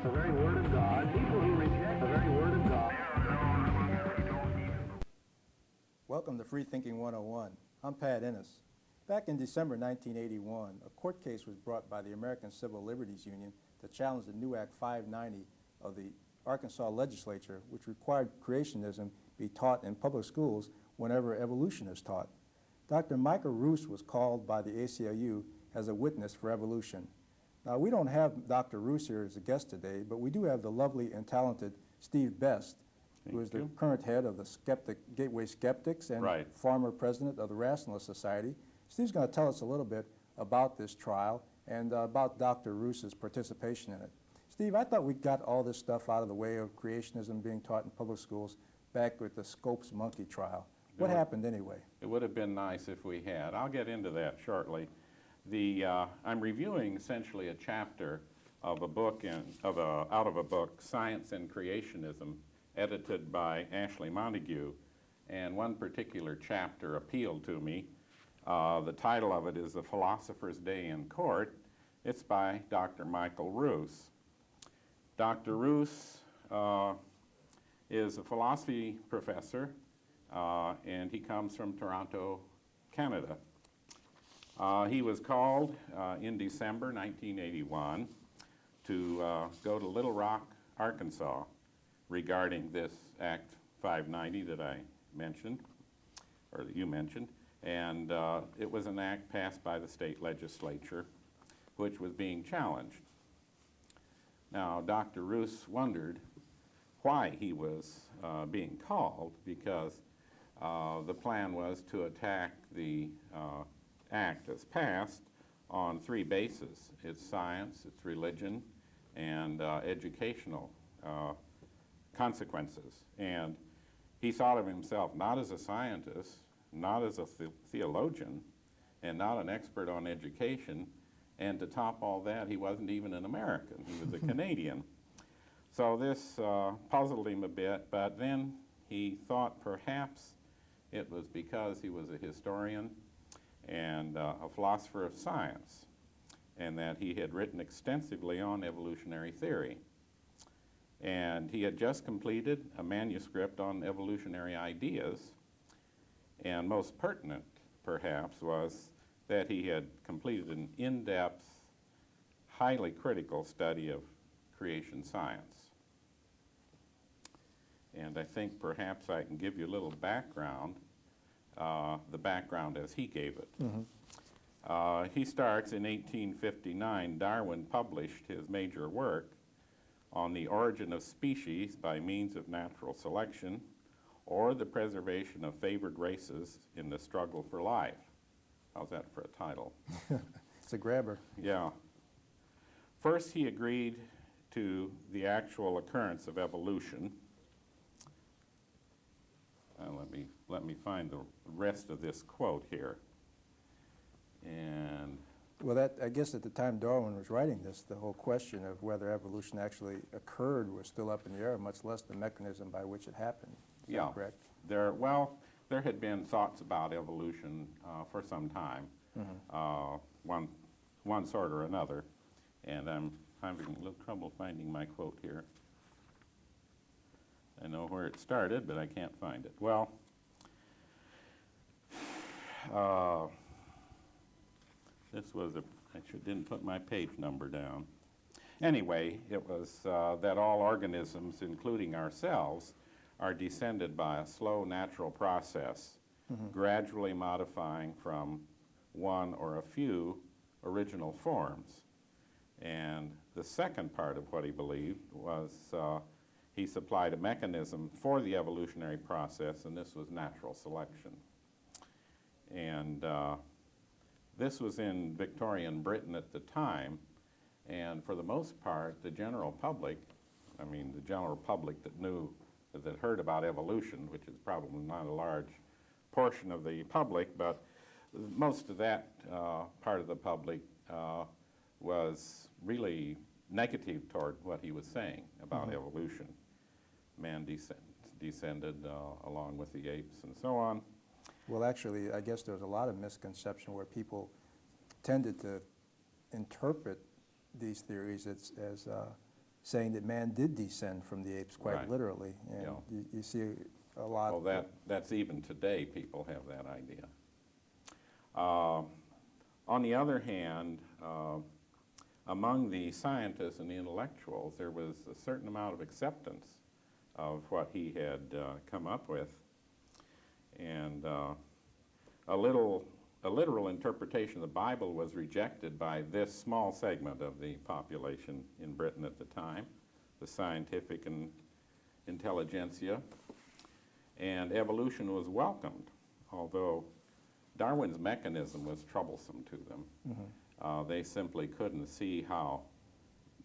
the very Word of God, people who reject the very Word of God. Welcome to Freethinking 101. I'm Pat Ennis. Back in December 1981, a court case was brought by the American Civil Liberties Union to challenge the new Act 590 of the Arkansas legislature, which required creationism be taught in public schools whenever evolution is taught. Dr. Michael Roos was called by the ACLU as a witness for evolution. Now, we don't have Dr. Roos here as a guest today, but we do have the lovely and talented Steve Best, who is the current head of the Gateway Skeptics and former president of the Rationalist Society. Steve's going to tell us a little bit about this trial and about Dr. Roos's participation in it. Steve, I thought we got all this stuff out of the way of creationism being taught in public schools back with the Scopes monkey trial. What happened anyway? It would have been nice if we had. I'll get into that shortly. I'm reviewing essentially a chapter of a book out of a book, Science and Creationism, edited by Ashley Montagu, and one particular chapter appealed to me. The title of it is The Philosopher's Day in Court. It's by Dr. Michael Roos. Dr. Roos is a philosophy professor, and he comes from Toronto, Canada. He was called in December 1981 to go to Little Rock, Arkansas, regarding this Act 590 that I mentioned, or that you mentioned, and it was an act passed by the state legislature which was being challenged. Now, Dr. Roos wondered why he was being called, because the plan was to attack the act as passed on three bases: its science, its religion, and educational consequences. And he thought of himself not as a scientist, not as a theologian, and not an expert on education, and to top all that, he wasn't even an American, he was a Canadian. So this puzzled him a bit, but then he thought perhaps it was because he was a historian and a philosopher of science, and that he had written extensively on evolutionary theory. And he had just completed a manuscript on evolutionary ideas, and most pertinent, perhaps, was that he had completed an in-depth, highly critical study of creation science. And I think perhaps I can give you a little background, the background as he gave it. He starts in 1859. Darwin published his major work on the origin of species by means of natural selection, or the preservation of favored races in the struggle for life. How's that for a title? It's a grabber. Yeah. First, he agreed to the actual occurrence of evolution. Let me find the rest of this quote here. And well, I guess at the time Darwin was writing this, the whole question of whether evolution actually occurred was still up in the air, much less the mechanism by which it happened. Is that correct? There had been thoughts about evolution for some time, one sort or another, and I'm having a little trouble finding my quote here. I know where it started, but I can't find it. Well, this was I didn't put my page number down. Anyway, it was that all organisms, including ourselves, are descended by a slow natural process, gradually modifying from one or a few original forms. And the second part of what he believed was he supplied a mechanism for the evolutionary process, and this was natural selection. And this was in Victorian Britain at the time, and for the most part, the general public, the general public that heard about evolution, which is probably not a large portion of the public, but most of that part of the public was really negative toward what he was saying about evolution. Man descended along with the apes and so on. Well, actually, I guess there was a lot of misconception where people tended to interpret these theories as saying that man did descend from the apes quite Right. literally. And Yeah. you see a lot. Well, that's even today, people have that idea. On the other hand, among the scientists and the intellectuals, there was a certain amount of acceptance of what he had come up with. And a literal interpretation of the Bible was rejected by this small segment of the population in Britain at the time, the scientific and intelligentsia, and evolution was welcomed, although Darwin's mechanism was troublesome to them. They simply couldn't see how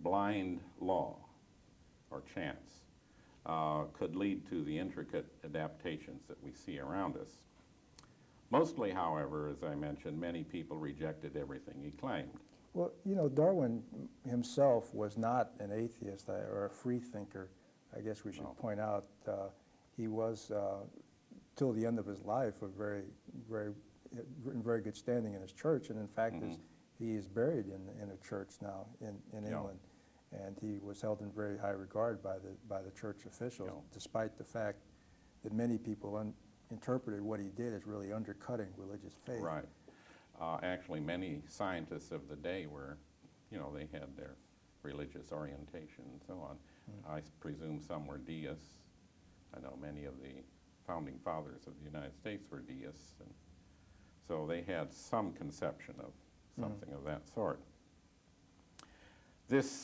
blind law or chance could lead to the intricate adaptations that we see around us. Mostly, however, as I mentioned, many people rejected everything he claimed. Well, you know, Darwin himself was not an atheist or a free thinker. I guess we should point out he was, till the end of his life, in very good standing in his church, and in fact, he is buried in a church now in England, and he was held in very high regard by the church officials, despite the fact that many people interpreted what he did as really undercutting religious faith. Right. Actually, many scientists of the day were, they had their religious orientation and so on. I presume some were deists. I know many of the founding fathers of the United States were deists, and so they had some conception of something of that sort. This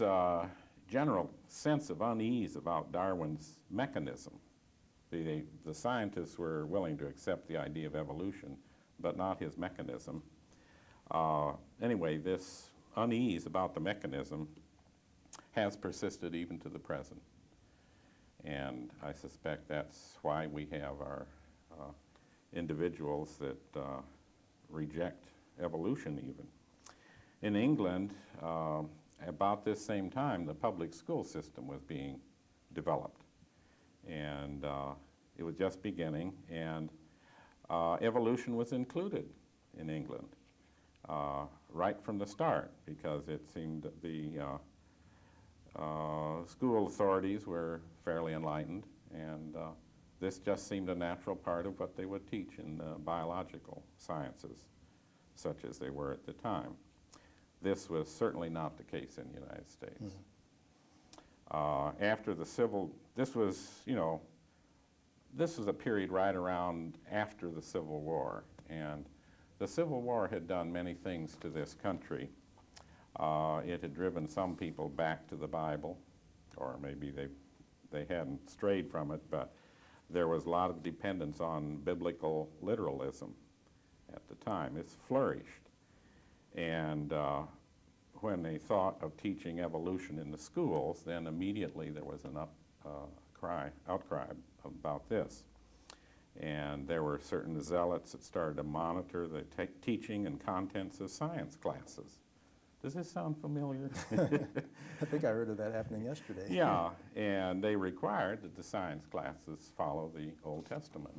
general sense of unease about Darwin's mechanism, the scientists were willing to accept the idea of evolution, but not his mechanism. Anyway, this unease about the mechanism has persisted even to the present. And I suspect that's why we have our individuals that reject evolution even. In England, about this same time, the public school system was being developed. And it was just beginning, and evolution was included in England right from the start, because it seemed that the school authorities were fairly enlightened, and this just seemed a natural part of what they would teach in biological sciences, such as they were at the time. This was certainly not the case in the United States. After the this was a period right around after the Civil War, and the Civil War had done many things to this country. It had driven some people back to the Bible, or maybe they hadn't strayed from it, but there was a lot of dependence on biblical literalism at the time. It's flourished. And when they thought of teaching evolution in the schools, then immediately there was an outcry about this. And there were certain zealots that started to monitor the teaching and contents of science classes. Does this sound familiar? I think I heard of that happening yesterday. Yeah, and they required that the science classes follow the Old Testament.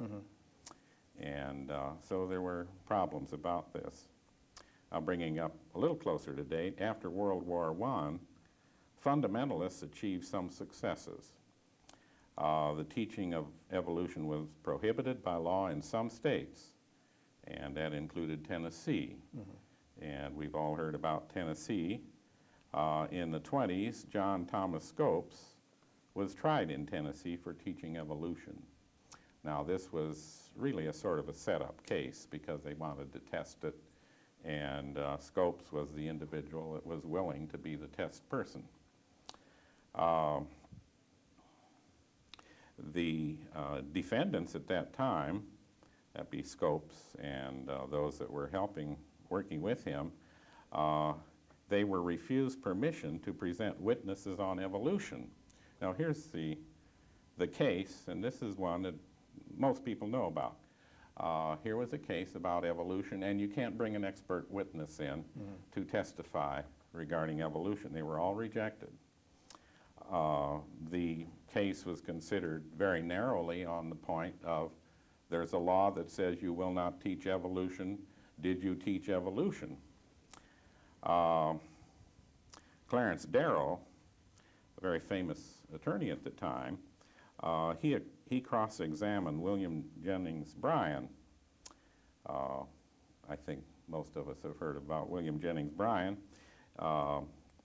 And so there were problems about this. Bringing up a little closer to date, after World War I, fundamentalists achieved some successes. The teaching of evolution was prohibited by law in some states, and that included Tennessee. And we've all heard about Tennessee. In the 1920s, John Thomas Scopes was tried in Tennessee for teaching evolution. Now, this was really a sort of a setup case because they wanted to test it, and Scopes was the individual that was willing to be the test person. The defendants at that time, that'd be Scopes and those that were working with him, they were refused permission to present witnesses on evolution. Now here's the case, and this is one that most people know about. Here was a case about evolution, and you can't bring an expert witness in to testify regarding evolution. They were all rejected. The case was considered very narrowly on the point of there's a law that says you will not teach evolution. Did you teach evolution? Clarence Darrow, a very famous attorney at the time, he cross-examined William Jennings Bryan. I think most of us have heard about William Jennings Bryan.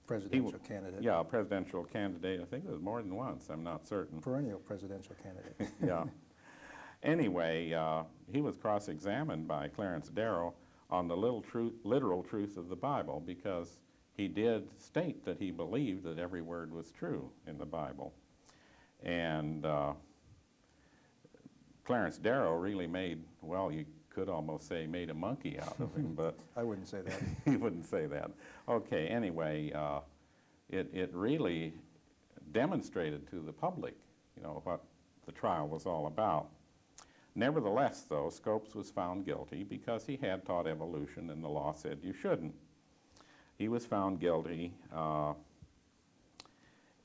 Presidential candidate. Yeah, a presidential candidate. I think it was more than once. I'm not certain. Perennial presidential candidate. Yeah. Anyway, he was cross-examined by Clarence Darrow on the literal truth of the Bible, because he did state that he believed that every word was true in the Bible. And Clarence Darrow really made, well, you could almost say made a monkey out of him, but I wouldn't say that. he wouldn't say that. Okay, anyway, it really demonstrated to the public, what the trial was all about. Nevertheless, though, Scopes was found guilty because he had taught evolution and the law said you shouldn't. He was found guilty.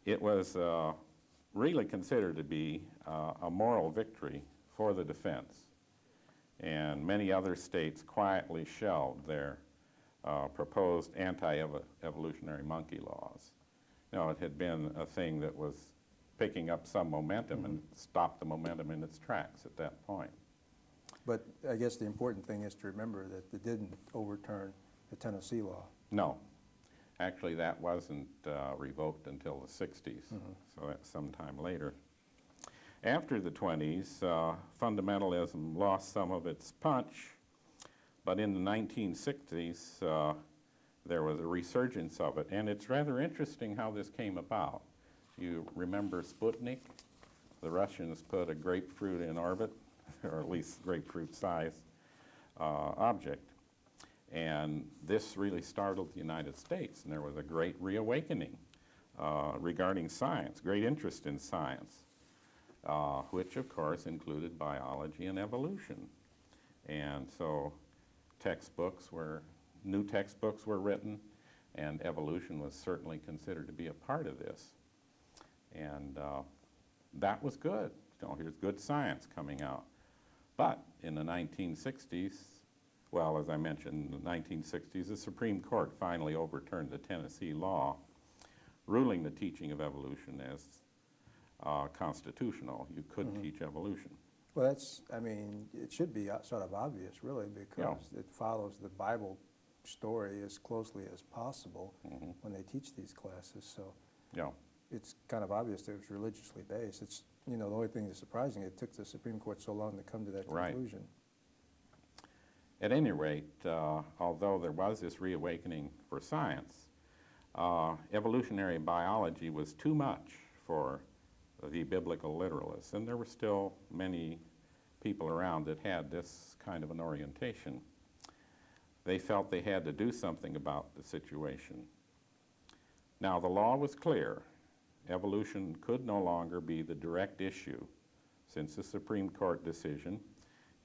It was really considered to be a moral victory for the defense. And many other states quietly shelved their proposed anti-evolutionary monkey laws. It had been a thing that was picking up some momentum and stopped the momentum in its tracks at that point. But I guess the important thing is to remember that it didn't overturn the Tennessee law. No. Actually, that wasn't revoked until the 60s, so that's some time later. After the 20s, fundamentalism lost some of its punch, but in the 1960s, there was a resurgence of it, and it's rather interesting how this came about. You remember Sputnik? The Russians put a grapefruit in orbit, or at least grapefruit-sized object. And this really startled the United States, and there was a great reawakening regarding science, great interest in science, which of course included biology and evolution. And so new textbooks were written, and evolution was certainly considered to be a part of this. And that was good. Here's good science coming out. But in the 1960s, well, as I mentioned, in the 1960s, the Supreme Court finally overturned the Tennessee law, ruling the teaching of evolution as constitutional. You could teach evolution. Well, it should be sort of obvious, really, because it follows the Bible story as closely as possible when they teach these classes. So it's kind of obvious that it was religiously based. It's, the only thing that's surprising, it took the Supreme Court so long to come to that conclusion. At any rate, although there was this reawakening for science, evolutionary biology was too much for the biblical literalists, and there were still many people around that had this kind of an orientation. They felt they had to do something about the situation. Now, the law was clear. Evolution could no longer be the direct issue since the Supreme Court decision,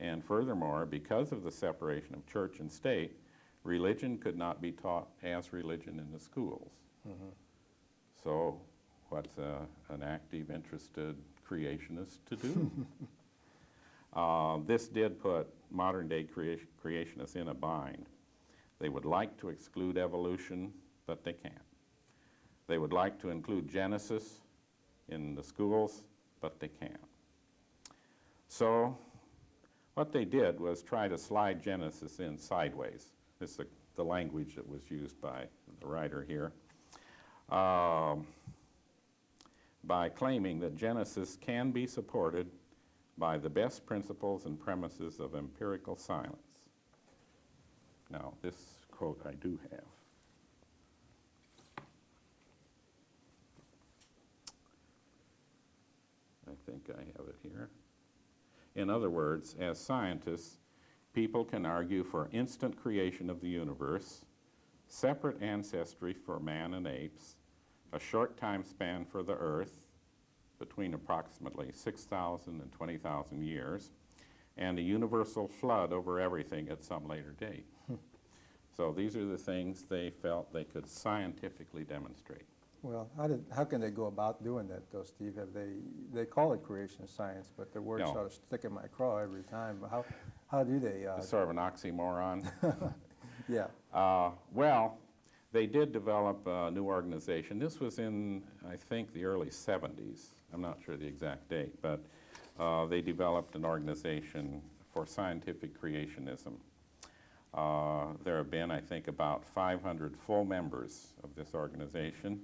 and furthermore, because of the separation of church and state, religion could not be taught as religion in the schools. So what's an active, interested creationist to do? This did put modern-day creationists in a bind. They would like to exclude evolution, but they can't. They would like to include Genesis in the schools, but they can't. So what they did was try to slide Genesis in sideways. This is the language that was used by the writer here. By claiming that Genesis can be supported by the best principles and premises of empirical science. Now, this quote I do have. I think I have it here. In other words, as scientists, people can argue for instant creation of the universe, separate ancestry for man and apes, a short time span for the Earth, between approximately 6,000 and 20,000 years, and a universal flood over everything at some later date. So these are the things they felt they could scientifically demonstrate. Well, how can they go about doing that, though, Steve? They call it creation science, but their words sort of stick in my craw every time. How do they? It's sort of an oxymoron. Yeah. Well, they did develop a new organization. This was in, I think, the early 70s. I'm not sure the exact date, but they developed an organization for scientific creationism. There have been, I think, about 500 full members of this organization,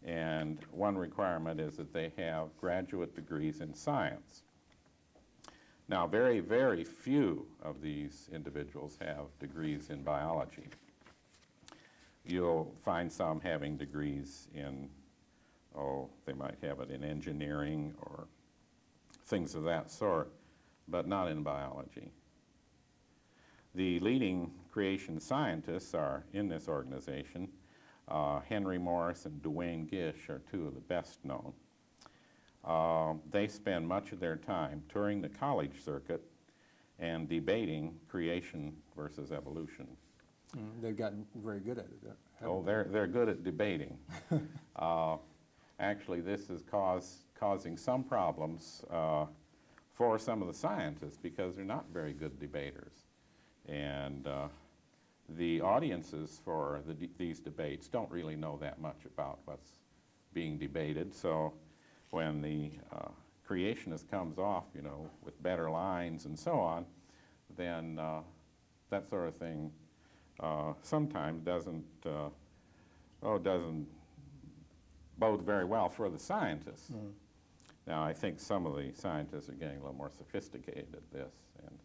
and one requirement is that they have graduate degrees in science. Now, very, very few of these individuals have degrees in biology. You'll find some having degrees in, they might have it in engineering or things of that sort, but not in biology. The leading creation scientists are in this organization. Henry Morris and Duane Gish are two of the best known. They spend much of their time touring the college circuit and debating creation versus evolution. They've gotten very good at it. Oh, they're good at debating. Actually, this is causing some problems for some of the scientists because they're not very good debaters. And the audiences for these debates don't really know that much about what's being debated. So when the creationist comes off, you know, with better lines and so on, then that sort of thing sometimes doesn't bode very well for the scientists. Mm. Now, I think some of the scientists are getting a little more sophisticated at this, and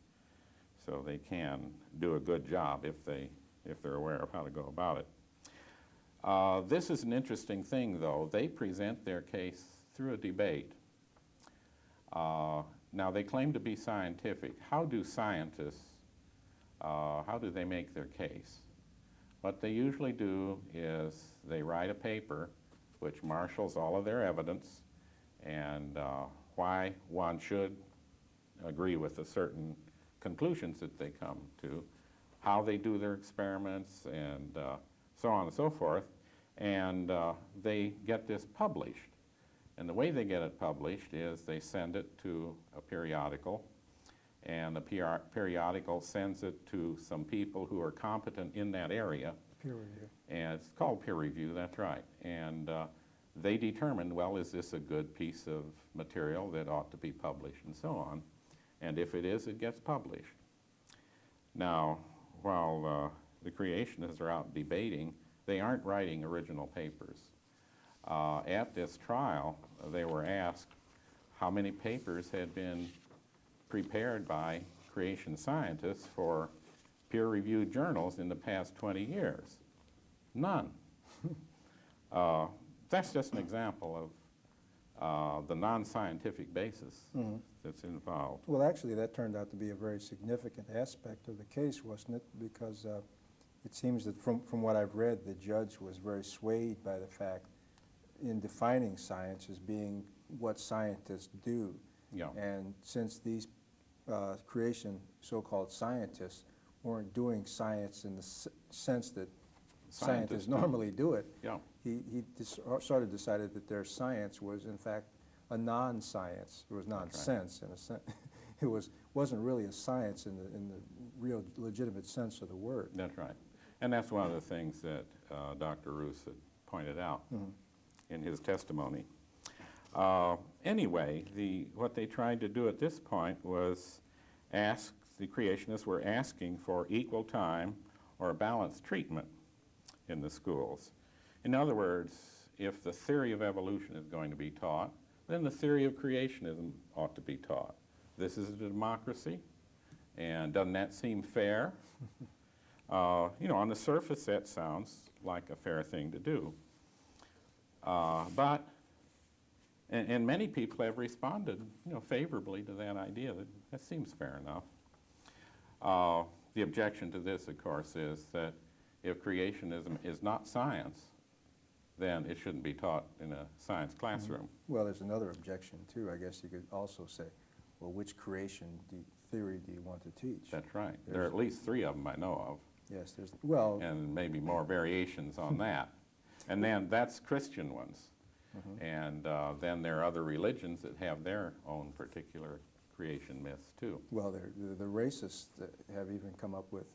so they can do a good job if they're aware of how to go about it. This is an interesting thing, though. They present their case through a debate. Now, they claim to be scientific. How do scientists, how do they make their case? What they usually do is they write a paper which marshals all of their evidence and why one should agree with the certain conclusions that they come to, how they do their experiments, and so on and so forth. And they get this published. And the way they get it published is they send it to a periodical, and the periodical sends it to some people who are competent in that area. Peer review. And it's called peer review, that's right. And they determine, well, is this a good piece of material that ought to be published and so on. And if it is, it gets published. Now, while the creationists are out debating, they aren't writing original papers. At this trial, they were asked how many papers had been prepared by creation scientists for peer-reviewed journals in the past 20 years. None. That's just an example of the non-scientific basis that's involved. Well, actually, that turned out to be a very significant aspect of the case, wasn't it? Because it seems that from what I've read, the judge was very swayed by the fact in defining science as being what scientists do. Yeah. And since these creation so-called scientists weren't doing science in the sense that scientists normally do it, yeah. he sort of decided that their science was, in fact, a non-science. It was nonsense in a sense. It wasn't really a science in the real legitimate sense of the word. That's right. And that's one of the things that Dr. Roos had pointed out in his testimony. Anyway, what they tried to do at this point was the creationists were asking for equal time or balanced treatment in the schools. In other words, if the theory of evolution is going to be taught, then the theory of creationism ought to be taught. This is a democracy, and doesn't that seem fair? You know, on the surface, that sounds like a fair thing to do. But many people have responded, you know, favorably to that idea. That seems fair enough. The objection to this, of course, is that if creationism is not science, then it shouldn't be taught in a science classroom. Well, there's another objection, too. I guess you could also say, well, which creation theory do you want to teach? That's right. There are at least 3 of them I know of. Yes, there's, well... And maybe more variations on that. And then that's Christian ones. And then there are other religions that have their own particular creation myths, too. Well, the racists have even come up with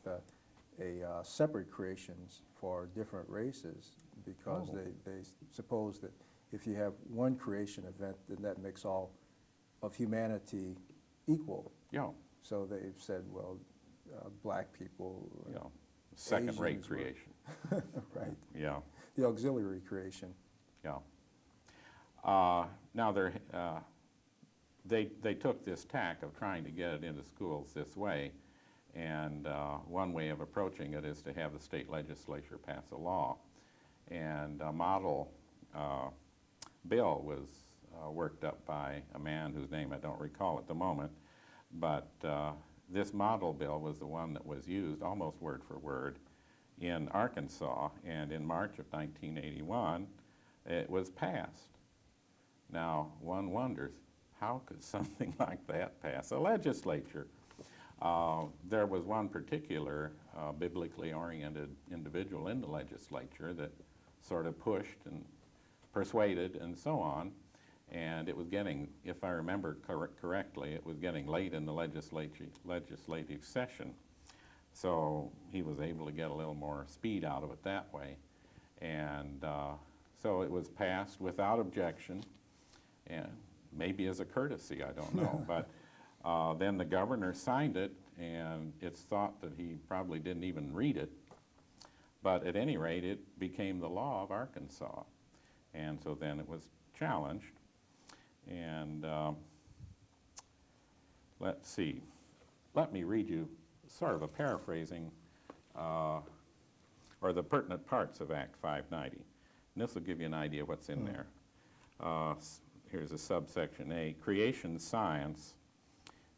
separate creations for different races because they suppose that if you have one creation event, then that makes all of humanity equal. Yeah. So they've said, well, black people, Yeah. Second-rate Asians were- creation. right, Yeah. the auxiliary creation. Yeah. Now they took this tack of trying to get it into schools this way, and one way of approaching it is to have the state legislature pass a law. And a model bill was worked up by a man whose name I don't recall at the moment, but this model bill was the one that was used almost word for word in Arkansas, and in March of 1981 it was passed. Now one wonders, how could something like that pass a legislature? There was one particular biblically oriented individual in the legislature that sort of pushed and persuaded and so on, and it was getting, if I remember correctly, it was getting late in the legislative session, so he was able to get a little more speed out of it that way, and so it was passed without objection, and maybe as a courtesy, I don't know, but then the governor signed it, and it's thought that he probably didn't even read it, but at any rate, it became the law of Arkansas, and so then it was challenged, and let's see, let me read you sort of a paraphrasing or the pertinent parts of Act 590, and this will give you an idea what's in there. Here's a subsection A. Creation science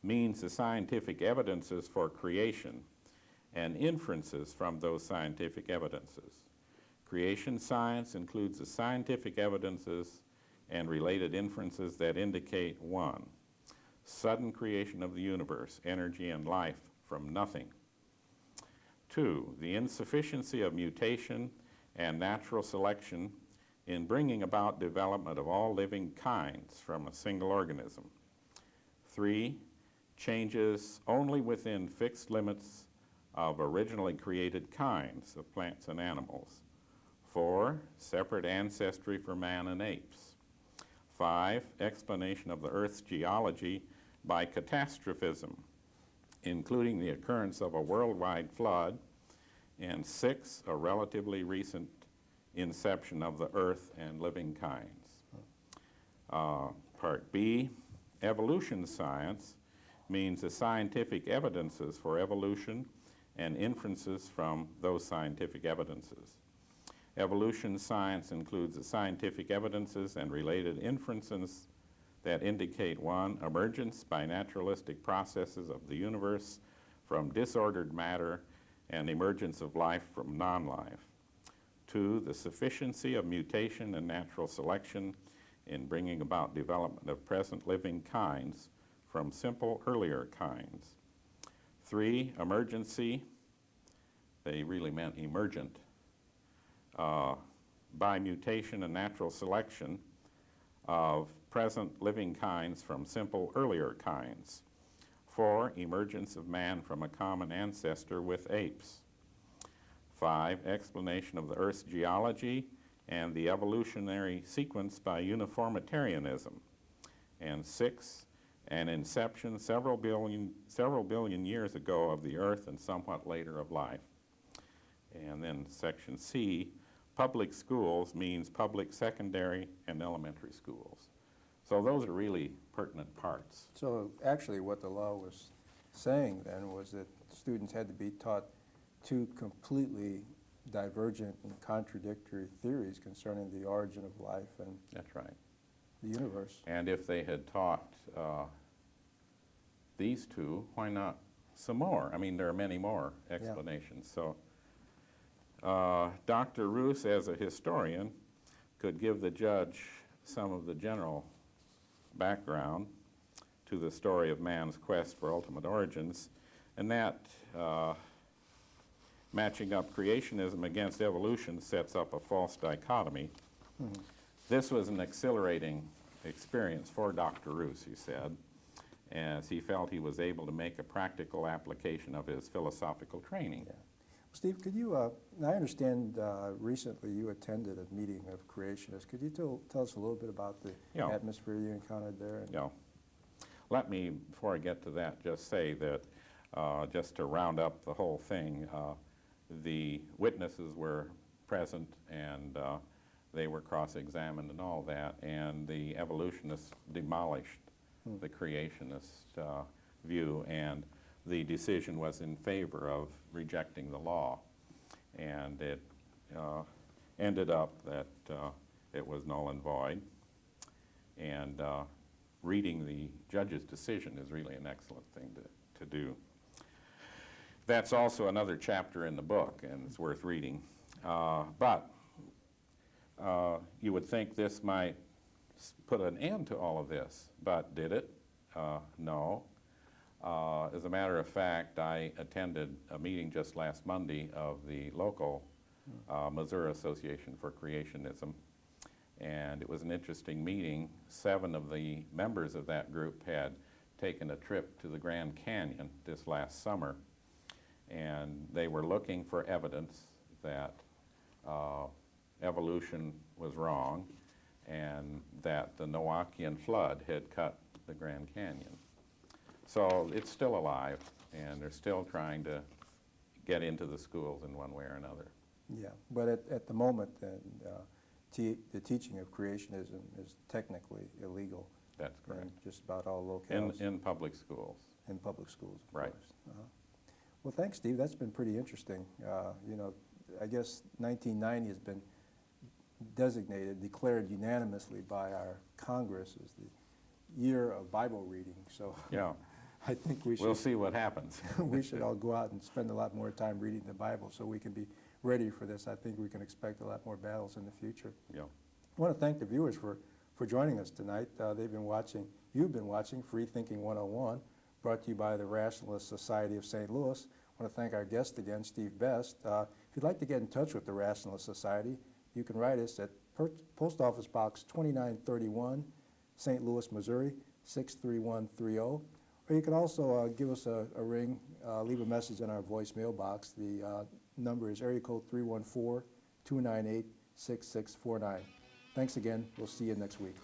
means the scientific evidences for creation and inferences from those scientific evidences. Creation science includes the scientific evidences and related inferences that indicate 1. Sudden creation of the universe, energy and life from nothing. 2. The insufficiency of mutation and natural selection in bringing about development of all living kinds from a single organism. 3. Changes only within fixed limits of originally created kinds of plants and animals. 4. Separate ancestry for man and apes. 5. Explanation of the Earth's geology by catastrophism, including the occurrence of a worldwide flood. And 6. A relatively recent inception of the Earth and living kinds. Part B, evolution science means the scientific evidences for evolution and inferences from those scientific evidences. Evolution science includes the scientific evidences and related inferences that indicate 1, emergence by naturalistic processes of the universe from disordered matter and emergence of life from non-life. 2, the sufficiency of mutation and natural selection in bringing about development of present living kinds from simple earlier kinds. 3, emergency, they really meant emergent, by mutation and natural selection of present living kinds from simple earlier kinds. 4, emergence of man from a common ancestor with apes. 5, explanation of the Earth's geology and the evolutionary sequence by uniformitarianism. And 6, an inception several billion years ago of the Earth and somewhat later of life. And then section C, public schools means public secondary and elementary schools. So those are really pertinent parts. So actually what the law was saying then was that students had to be taught 2 completely divergent and contradictory theories concerning the origin of life and That's right. the universe. And if they had taught these 2, why not some more? I mean, there are many more explanations. So Dr. Roos, as a historian, could give the judge some of the general background to the story of man's quest for ultimate origins, and that matching up creationism against evolution sets up a false dichotomy. Mm-hmm. This was an exhilarating experience for Dr. Roos, he said, as he felt he was able to make a practical application of his philosophical training. Yeah. Steve, could you, I understand recently you attended a meeting of creationists. Could you tell us a little bit about the Yeah. atmosphere you encountered there? Yeah. Let me, before I get to that, just say that, just to round up the whole thing, the witnesses were present and they were cross-examined and all that, and the evolutionists demolished the creationist view, and the decision was in favor of rejecting the law. And it ended up that it was null and void. And reading the judge's decision is really an excellent thing to do. That's also another chapter in the book, and it's worth reading. But you would think this might put an end to all of this, but did it? No. As a matter of fact, I attended a meeting just last Monday of the local Missouri Association for Creationism, and it was an interesting meeting. 7 of the members of that group had taken a trip to the Grand Canyon this last summer, and they were looking for evidence that evolution was wrong and that the Noachian flood had cut the Grand Canyon. So it's still alive, and they're still trying to get into the schools in one way or another. Yeah, but at the moment, then, the teaching of creationism is technically illegal. That's correct. In just about all locales. In public schools. In public schools, of Right. course. Well, thanks, Steve. That's been pretty interesting. You know, I guess 1990 has been declared unanimously by our Congress as the year of Bible reading. So Yeah. I think we should. We'll see what happens. We should all go out and spend a lot more time reading the Bible so we can be ready for this. I think we can expect a lot more battles in the future. Yeah. I want to thank the viewers for joining us tonight. You've been watching Freethinking 101, brought to you by the Rationalist Society of St. Louis. I want to thank our guest again, Steve Best. If you'd like to get in touch with the Rationalist Society, you can write us at Post Office Box 2931, St. Louis, Missouri, 63130. Or you can also give us a ring, leave a message in our voicemail box. The number is area code 314-298-6649. Thanks again. We'll see you next week.